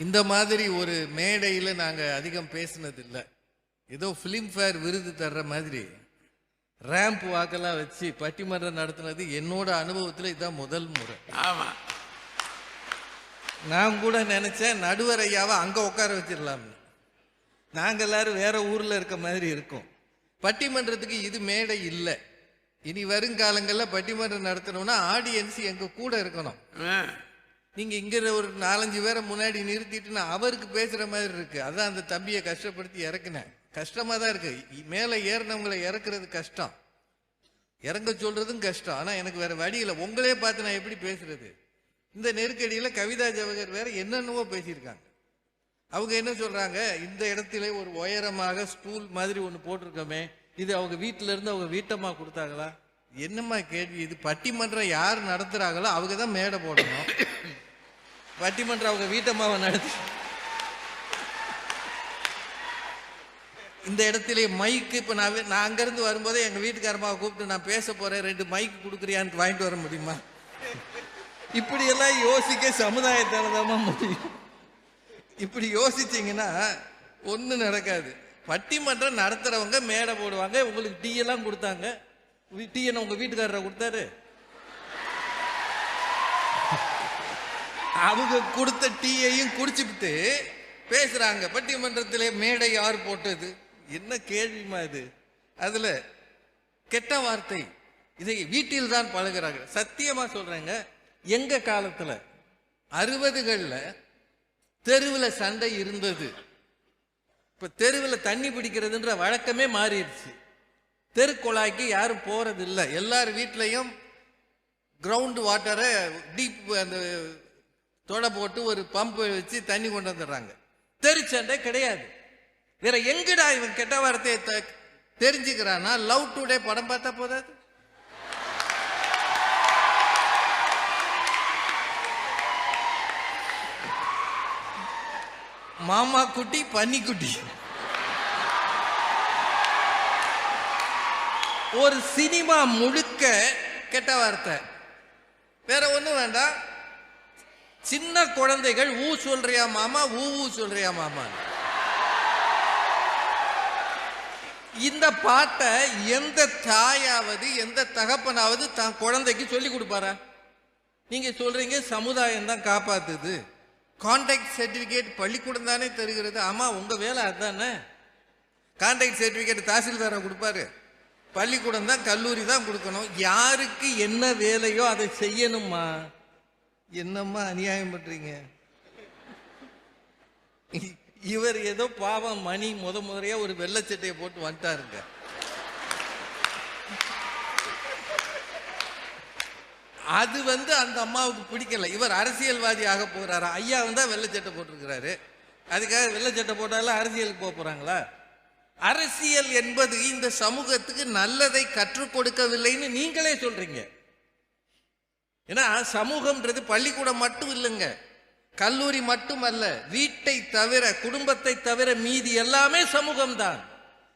இந்த மாதிரி ஒரு மேடையில் நாங்கள் அதிகம் பேசினதில்லை. ஏதோ ஃபிலிம்ஃபேர் விருது தர்ற மாதிரி ரேம்ப் வாக்கெல்லாம் வச்சு பட்டிமன்றம் நடத்தினது என்னோட அனுபவத்தில் இதுதான் முதல் முறை. ஆமாம், நான் கூட நினைச்சேன் நடுவர் ஐயாவை அங்கே உட்கார வச்சிடலாம்னு. நாங்கள் எல்லாரும் வேற ஊரில் இருக்க மாதிரி இருக்கோம். பட்டிமன்றத்துக்கு இது மேடை இல்லை. இனி வருங்காலங்களில் பட்டிமன்றம் நடத்தணும்னா ஆடியன்ஸ் எங்க கூட இருக்கணும். நீங்க இங்க ஒரு 4-5 பேரை முன்னாடி நிறுத்திட்டு நான் அவருக்கு பேசுற மாதிரி இருக்கு. அதான் அந்த தம்பியை கஷ்டப்படுத்தி இறக்குனேன். கஷ்டமா தான் இருக்கு. மேலே ஏறினவங்களை இறக்குறது கஷ்டம், இறங்க சொல்றதும் கஷ்டம். ஆனா எனக்கு வேற வழி இல்லை. உங்களே பார்த்து நான் எப்படி பேசுறது? இந்த நெருக்கடியில கவிதா ஜவஹர் வேற என்னென்னவோ பேசியிருக்காங்க. அவங்க என்ன சொல்றாங்க, இந்த இடத்துல ஒரு உயரமாக ஸ்டூல் மாதிரி ஒன்று போட்டிருக்கோமே, இது அவங்க வீட்டில இருந்து அவங்க வீட்டம்மா கொடுத்தாங்களா? என்னம்மா கேள்வி இது? பட்டிமன்றம் யார் நடத்துறாங்களோ அவங்க தான் மேடை போடணும். பட்டிமன்றம் அவங்க வீட்டம்மாவை நடத்தி இந்த இடத்துல மைக்கு இப்போ நான் அங்கேருந்து வரும்போதே எங்கள் வீட்டுக்காரம்மாவை கூப்பிட்டு நான் பேச போகிறேன், 2 மைக்கு கொடுக்குறியான்னு வாங்கிட்டு வர முடியுமா? இப்படியெல்லாம் யோசிக்க சமுதாயத்தால் தான் முடியும். இப்படி யோசிச்சிங்கன்னா ஒன்றும் நடக்காது. பட்டிமன்றம் நடத்துகிறவங்க மேடை போடுவாங்க. உங்களுக்கு டீ எல்லாம் கொடுத்தாங்க. டீ என்ன உங்கள் வீட்டுக்காரரை கொடுத்தாரு? அவங்க கொடுத்த டீயையும் குடிச்சுட்டு பேசுறாங்க. பட்டிமன்றத்திலே மேடை யார் போட்டது? என்ன கேள்விமா இது? அதுல கெட்ட வார்த்தை, இதை வீட்டில் தான் பழகிறார்கள். சத்தியமா சொல்றேங்க, எங்க காலத்துல 60களில் தெருவில் சண்டை இருந்தது. இப்ப தெருவில் தண்ணி பிடிக்கிறதுன்ற வழக்கமே மாறிடுச்சு. தெருக்குழாய்க்கு யாரும் போறது இல்லை. எல்லார் வீட்லையும் கிரவுண்ட் வாட்டரை டீப் அந்த தொட போட்டு ஒரு பம்ப் வச்சு தண்ணி கொண்டு வந்துடுறாங்க. தெருச்சண்டை கிடையாது. வேற எங்கடா இவன் கெட்ட வார்த்தையை தெரிஞ்சுக்கிறான்னா லவ் டுடே படம் பார்த்தா போதாது? மாமா குட்டி பன்னி குட்டி, ஒரு சினிமா முழுக்க கெட்ட வார்த்தை. வேற ஒண்ணும் வேண்டாம். சின்ன குழந்தைகள் ஊ சொல்றியா மாமா, ஊ சொல்றியா மாமா. இந்த பாட்டை எந்த தாயாவது எந்த தகப்பனாவது தான் குழந்தைக்கு சொல்லி கொடுப்பாரா? நீங்க சொல்றீங்க சமுதாயம் தான் காப்பாத்துது. கான்டாக்ட் சர்டிபிகேட் பள்ளிக்கூடம் தானே தருகிறது. ஆமா, உங்க வேலை அதுதானே. கான்டாக்ட் சர்டிபிகேட் தாசில்தாரை கொடுப்பாரு, பள்ளிக்கூடம் தான் கல்லூரி தான் கொடுக்கணும். யாருக்கு என்ன வேலையோ அதை செய்யணுமா? என்னம்மா அநியாயம் பண்றீங்க? இவர் ஏதோ பாவம் மணி முறையா ஒரு வெள்ளச்சட்டையை போட்டு வந்துட்டாருங்க. அது அந்த அம்மாவுக்கு பிடிக்கல. இவர் அரசியல்வாதி ஆக போகிறாரா? ஐயா வெள்ளச்சட்டை போட்டிருக்கிறாரு, அதுக்காக வெள்ளச்சட்டை போட்டாலும் அரசியலுக்கு போறாங்களா? அரசியல் என்பது இந்த சமூகத்துக்கு நல்லதை கற்றுக் கொடுக்கவில்லைன்னு நீங்களே சொல்றீங்க. ஏன்னா சமூகம்ன்றது பள்ளிக்கூடம் மட்டும் இல்லைங்க, கல்லூரி மட்டுமல்ல. வீட்டை தவிர, குடும்பத்தை தவிர மீதி எல்லாமே சமூகம் தான்.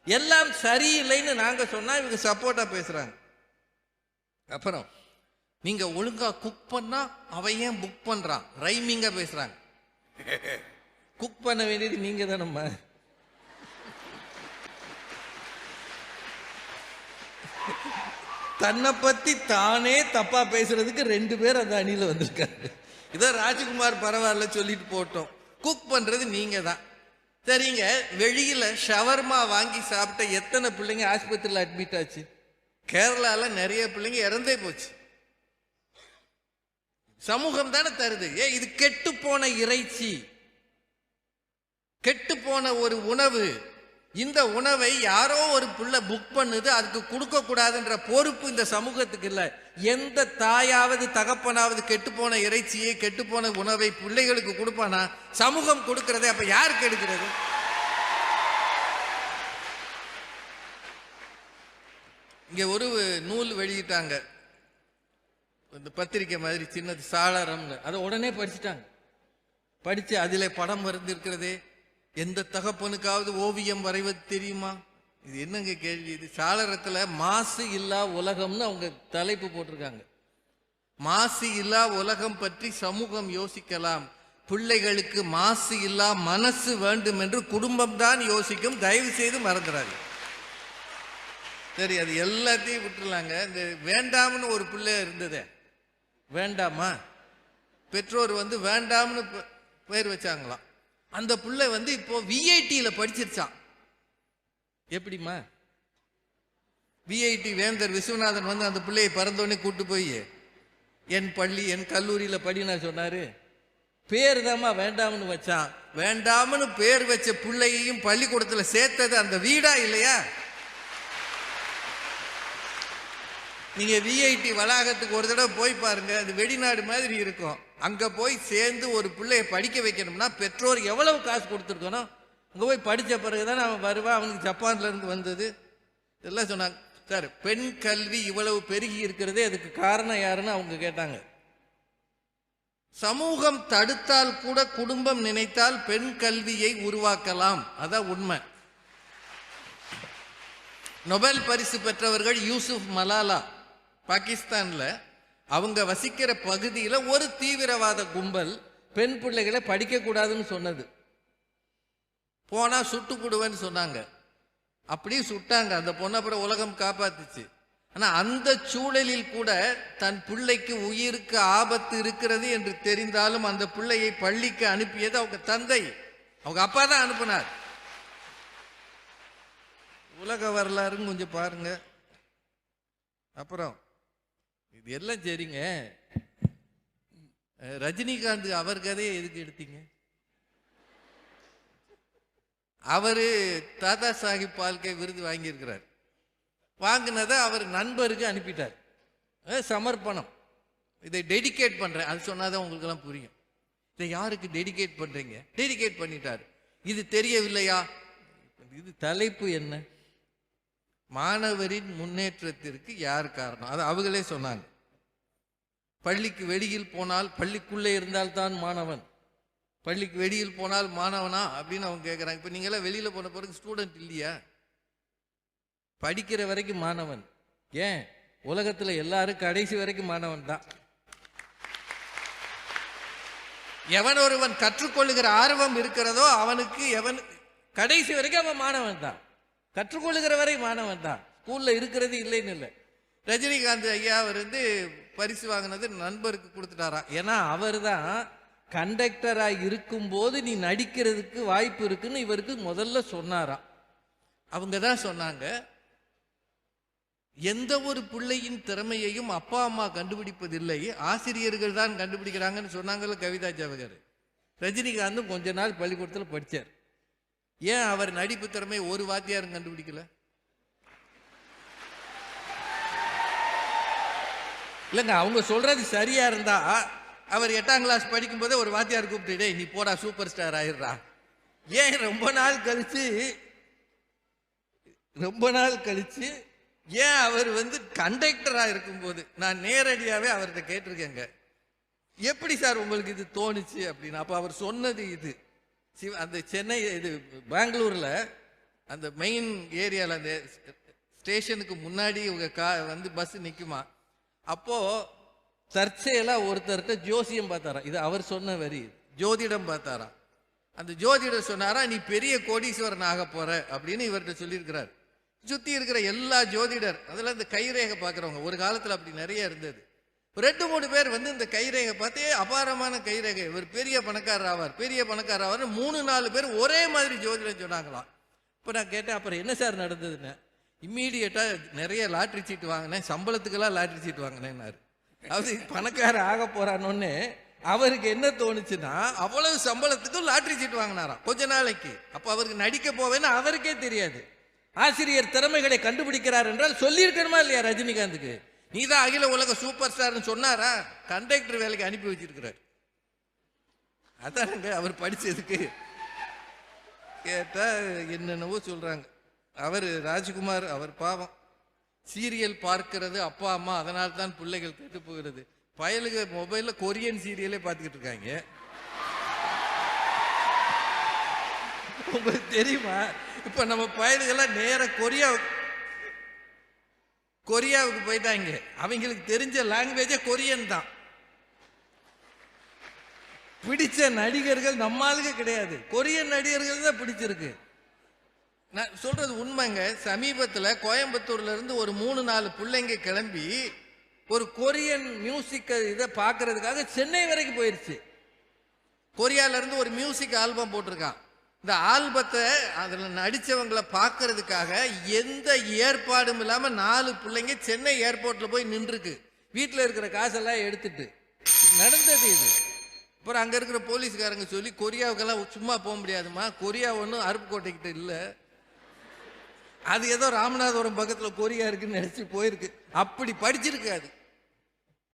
எல்லாம் சரியில்லைன்னு நாங்க சொன்னா இவங்க சப்போர்ட்டா பேசுறாங்க. அப்புறம் நீங்க ஒழுங்கா குக் பண்ணா அவன் ஏன் புக் பண்றான், ரைமிங்கா பேசுறாங்க. குக் பண்ண வேண்டியது நீங்க தானம்மா. தன்னை பத்தி தானே தப்பா பேசுறதுக்கு 2 பேர் அந்த அணியில வந்திருக்காங்க. இதை ராஜ்குமார் பரவாயில்ல சொல்லிட்டு போட்டோம். குக் பண்றது நீங்க தான். சரிங்க, வெளியில ஷவர்மா வாங்கி சாப்பிட்ட எத்தனை பிள்ளைங்க ஆஸ்பத்திரியில் அட்மிட் ஆச்சு? கேரளால நிறைய பிள்ளைங்க இறந்தே போச்சு. சமூகம் தானே தருது. இது கெட்டு போன இறைச்சி, கெட்டு போன ஒரு உணவு. இந்த உணவை யாரோ ஒரு புள்ள புக் பண்ணுது, அதுக்கு கொடுக்க கூடாதுன்ற பொறுப்பு இந்த சமூகத்துக்கு இல்லை. எந்த தாயாவது தகப்பனாவது கெட்டு போன இறைச்சியை, கெட்டு போன உணவை பிள்ளைகளுக்கு கொடுப்பானா? சமூகம் கொடுக்கறதை அப்ப யாருக்கு எடுக்கிறது? இங்க ஒரு நூல் வெளியிட்டாங்க, இந்த பத்திரிக்கை மாதிரி சின்னது, சாளரம்னு. அதை உடனே படிச்சுட்டாங்க. படிச்சு அதில் படம் வரைந்து இருக்கிறதே. எந்த தகப்பனுக்காவது ஓவியம் வரைவது தெரியுமா? இது என்னங்க கேள்வி இது? சாளரத்தில் மாசு இல்லா உலகம்னு அவங்க தலைப்பு போட்டிருக்காங்க. மாசு இல்லா உலகம் பற்றி சமூகம் யோசிக்கலாம். பிள்ளைகளுக்கு மாசு இல்லா மனசு வேண்டும் என்று குடும்பம் தான் யோசிக்கும். தயவு செய்து மறந்துடாது. சரி, அது எல்லாத்தையும் விட்டுலாங்க. இந்த வேண்டாம்னு ஒரு பிள்ளை இருந்ததே, வேண்டாமா, பெற்றோர் வேண்டாம்னு பேர் வச்சாங்களாம். அந்த பிள்ளை இப்போ விஐடியில படிச்சிருச்சான். எப்படிமா? விஐடி வேந்தர் விஸ்வநாதன் அந்த பிள்ளையை பறந்தோடனே கூட்டு போய் என் பள்ளி என் கல்லூரியில் படினா சொன்னாரு. பேர் தாமா வேண்டாம்னு வச்சான். வேண்டாம்னு பேர் வச்ச பிள்ளையையும் பள்ளிக்கூடத்தில் சேர்த்தது அந்த வீடா இல்லையா? நீங்க விஐடி வளாகத்துக்கு ஒரு தடவை போய் பாருங்க, அது வெளிநாடு மாதிரி இருக்கும். அங்க போய் சேர்ந்து ஒரு பிள்ளைய படிக்க வைக்கணும்னா பெற்றோர் எவ்வளவு காசு கொடுத்துருக்கணும். அங்க போய் படிச்ச பிறகுதான் அவன் வருவான். அவனுக்கு ஜப்பான்ல இருந்து வந்தது இதெல்லாம் சொன்னாங்க. சார், பெண் கல்வி இவ்வளவு பெருகி இருக்கிறதே அதுக்கு காரணம் யாருன்னு அவங்க கேட்டாங்க. சமூகம் தடுத்தால் கூட குடும்பம் நினைத்தால் பெண் கல்வியை உருவாக்கலாம். அதான் உண்மை. நொபேல் பரிசு பெற்றவர்கள் யூசுப் மலாலா பாகிஸ்தான்ல அவங்க வசிக்கிற பகுதியில் ஒரு தீவிரவாத கும்பல் பெண் பிள்ளைகளை படிக்க கூடாதுன்னு சொன்னது. போனா சுட்டு போடுவேன்னு சொன்னாங்க. அப்படியே சுட்டாங்க. அந்த பொண்ணை அப்புறம் உலகம் காப்பாத்துச்சு. ஆனா அந்த சூழலில் கூட தன் பிள்ளைக்கு உயிருக்கு ஆபத்து இருக்கிறது என்று தெரிந்தாலும் அந்த பிள்ளையை பள்ளிக்கு அனுப்பியது அவங்க தந்தை, அவங்க அப்பா தான் அனுப்பினார். உலக வரலாறுன்னு கொஞ்சம் பாருங்க. அப்புறம் இது எல்லாம் சரிங்க, ரஜினிகாந்த் அவர் கதையை எதுக்கு எடுத்தீங்க? அவரு தாதா சாஹிப் பால்கே விருது வாங்கியிருக்கிறார். வாங்கினதை அவர் நண்பருக்கு அனுப்பிட்டார். சமர்ப்பணம், இதை டெடிகேட் பண்றேன் அது சொன்னாதான் உங்களுக்கு எல்லாம் புரியும். இதை யாருக்கு டெடிகேட் பண்றீங்க? டெடிகேட் பண்ணிட்டார். இது தெரியவில்லையா? இது தலைப்பு என்ன? மாணவரின் முன்னேற்றத்திற்கு யார் காரணம்? அது அவங்களே சொன்னாங்க. பள்ளிக்கு வெளியில் போனால், பள்ளிக்குள்ளே இருந்தால் தான் மாணவன், பள்ளிக்கு வெளியில் போனால் மாணவனா அப்படின்னு அவங்க கேட்குறாங்க. இப்போ நீங்களாம் வெளியில் போன பிறகு ஸ்டூடெண்ட் இல்லையா? படிக்கிற வரைக்கும் மாணவன். ஏன் உலகத்தில் எல்லாரும் கடைசி வரைக்கும் மாணவன் தான். எவன் ஒருவன் கற்றுக்கொள்ளுகிற ஆர்வம் இருக்கிறதோ அவனுக்கு கடைசி வரைக்கும் அவன் மாணவன் தான். கற்றுக்கொள்ளுகிற வரை மாணவன் தான். ஸ்கூல்ல இருக்கிறது இல்லைன்னு இல்லை. ரஜினிகாந்த் ஐயா பரிசு வாங்கினது நண்பருக்கு கொடுத்துட்டாராம். ஏன்னா அவர் தான் கண்டக்டராக இருக்கும்போது நீ நடிக்கிறதுக்கு வாய்ப்பு இருக்குன்னு இவருக்கு முதல்ல சொன்னாராம். அவங்க தான் சொன்னாங்க, எந்த ஒரு பிள்ளையின் திறமையையும் அப்பா அம்மா கண்டுபிடிப்பதில்லை, ஆசிரியர்கள் தான் கண்டுபிடிக்கிறாங்கன்னு சொன்னாங்கல்ல கவிதா ஜவஹர். ரஜினிகாந்தும் கொஞ்ச நாள் பள்ளிக்கூடத்தில் படித்தார். ஏன் அவர் நடிப்பு திறமை ஒரு வாத்தியாரும் கண்டுபிடிக்கல? இல்லைங்க, அவங்க சொல்றது சரியா இருந்தா அவர் 8ஆம் கிளாஸ் படிக்கும் போதே ஒரு வாத்தியார் கூப்பிட்டு நீ போடா சூப்பர் ஸ்டார் ஆயிடுறா. ஏன் ரொம்ப நாள் கழிச்சு ஏன் அவர் கண்டக்டரா இருக்கும்போது நான் நேரடியாவே அவர்கிட்ட கேட்டிருக்கேங்க, எப்படி சார் உங்களுக்கு இது தோணுச்சு அப்படின்னு. அப்ப அவர் சொன்னது இது, அந்த சென்னை இது பெங்களூர்ல அந்த மெயின் ஏரியாவில் அந்த ஸ்டேஷனுக்கு முன்னாடி இவங்க பஸ் நிற்குமா. அப்போ தற்செயலா ஒருத்தர்கிட்ட ஜோசியம் பார்த்தாராம். இது அவர் சொன்ன வரி. ஜோதிடம் பார்த்தாராம். அந்த ஜோதிடர் சொன்னாரா நீ பெரிய கோடீஸ்வரன் ஆக போற அப்படின்னு இவர்கிட்ட சொல்லியிருக்கிறார். சுத்தி இருக்கிற எல்லா ஜோதிடர் அதில் இந்த கைரேகை பார்க்குறவங்க, ஒரு காலத்தில் அப்படி நிறைய இருந்தது. 2-3 பேர் இந்த கைரேகை பார்த்தே அபாரமான கைரேகை, இவர் பெரிய பணக்காரர் ஆவார், பெரிய பணக்காரர் ஆவார். 3-4 பேர் ஒரே மாதிரி ஜோதிடம் சொன்னாங்களாம். இப்போ நான் கேட்டேன், அப்புறம் என்ன சார் நடந்ததுன்னு. இம்மீடியட்டா நிறைய லாட்ரி சீட்டு வாங்கினேன், சம்பளத்துக்கெல்லாம் லாட்ரி சீட்டு வாங்கினேன்னாரு. அது பணக்காரர் ஆக போறானோன்னு அவருக்கு என்ன தோணுச்சுன்னா அவ்வளவு சம்பளத்துக்கும் லாட்ரி சீட்டு வாங்கினாராம் கொஞ்ச நாளைக்கு. அப்ப அவருக்கு நடிக்க போவேன்னு அவருக்கே தெரியாது. ஆசிரியர் திறமைகளை கண்டுபிடிக்கிறார் என்றால் சொல்லியிருக்கணுமா இல்லையா ரஜினிகாந்துக்கு? நீதான் அகில உலக சூப்பர் ஸ்டார்னு சொன்னாரா? கண்டக்டர் வேலைக்கு அனுப்பி வச்சிருக்கிறார். அதானுங்க அவர் படிச்சதுக்கு. கேட்டா என்னென்னவோ சொல்றாங்க. அவர் ராஜ்குமார், அவர் பாவம் சீரியல் பார்க்கிறது அப்பா அம்மா, அதனால தான் பிள்ளைகள் கெட்டு போகிறது. பயலுக மொபைல்ல கொரியன் சீரியலே பார்த்துக்கிட்டு இருக்காங்க. உங்களுக்கு தெரியுமா? இப்ப நம்ம பயலுகெல்லாம் நேர கொரியாவுக்கு போயிட்டாங்க. அவங்களுக்கு தெரிஞ்ச லாங்குவேஜே கொரியன் தான். பிடிச்ச நடிகர்கள் நம்ம ஆளுங்க கிடையாது, கொரியன் நடிகர்கள் தான் பிடிச்சிருக்கு. நான் சொல்றது உண்மைங்க. சமீபத்தில் கோயம்புத்தூர்ல இருந்து ஒரு 3-4 பிள்ளைங்க கிளம்பி ஒரு கொரியன் மியூசிக் இதை பார்க்கறதுக்காக சென்னை வரைக்கும் போயிருச்சு. கொரியால இருந்து ஒரு மியூசிக் ஆல்பம் போட்டிருக்கான். இந்த ஆல்பத்தை அதில் நடித்தவங்களை பார்க்கறதுக்காக எந்த ஏற்பாடும் இல்லாமல் 4 பிள்ளைங்க சென்னை ஏர்போர்ட்டில் போய் நின்றுருக்கு. வீட்டில் இருக்கிற காசெல்லாம் எடுத்துட்டு நடந்தது இது. அப்புறம் அங்கே இருக்கிற போலீஸ்காரங்க சொல்லி கொரியாவுக்கெல்லாம் சும்மா போக முடியாதுமா, கொரியா ஒன்றும் அருப்புக்கோட்டைக்கிட்ட இல்லை, அது ஏதோ ராமநாதபுரம் பக்கத்தில் கொரியா இருக்குன்னு நினச்சி போயிருக்கு. அப்படி படிச்சிருக்கு அது.